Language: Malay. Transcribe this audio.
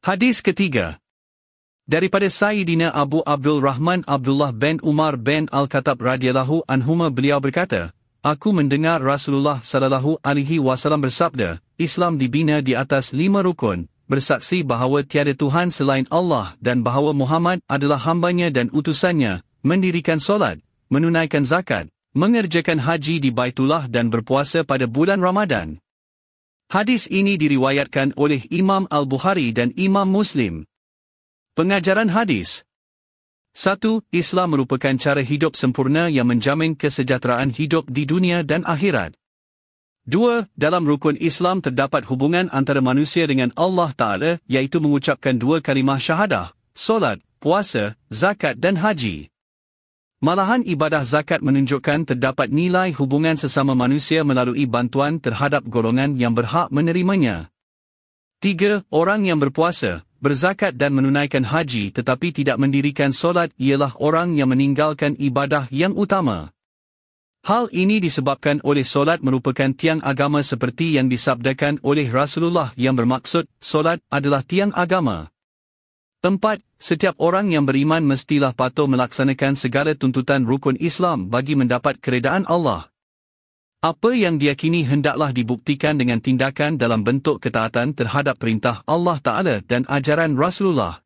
Hadis ketiga. Daripada Sayyidina Abu Abdul Rahman Abdullah bin Umar bin Al-Khattab radhiyallahu anhuma, beliau berkata, aku mendengar Rasulullah sallallahu alaihi wasallam bersabda, Islam dibina di atas 5 rukun, bersaksi bahawa tiada Tuhan selain Allah dan bahawa Muhammad adalah hambanya dan utusannya, mendirikan solat, menunaikan zakat, mengerjakan haji di Baitullah dan berpuasa pada bulan Ramadan. Hadis ini diriwayatkan oleh Imam Al-Bukhari dan Imam Muslim. Pengajaran hadis. 1. Islam merupakan cara hidup sempurna yang menjamin kesejahteraan hidup di dunia dan akhirat. 2. Dalam rukun Islam terdapat hubungan antara manusia dengan Allah Ta'ala, iaitu mengucapkan 2 kalimah syahadah, solat, puasa, zakat dan haji. Malahan ibadah zakat menunjukkan terdapat nilai hubungan sesama manusia melalui bantuan terhadap golongan yang berhak menerimanya. 3. Orang yang berpuasa, berzakat dan menunaikan haji tetapi tidak mendirikan solat ialah orang yang meninggalkan ibadah yang utama. Hal ini disebabkan oleh solat merupakan tiang agama seperti yang disabdakan oleh Rasulullah yang bermaksud, solat adalah tiang agama. 4. Setiap orang yang beriman mestilah patuh melaksanakan segala tuntutan rukun Islam bagi mendapat keredaan Allah. Apa yang diyakini hendaklah dibuktikan dengan tindakan dalam bentuk ketaatan terhadap perintah Allah Ta'ala dan ajaran Rasulullah.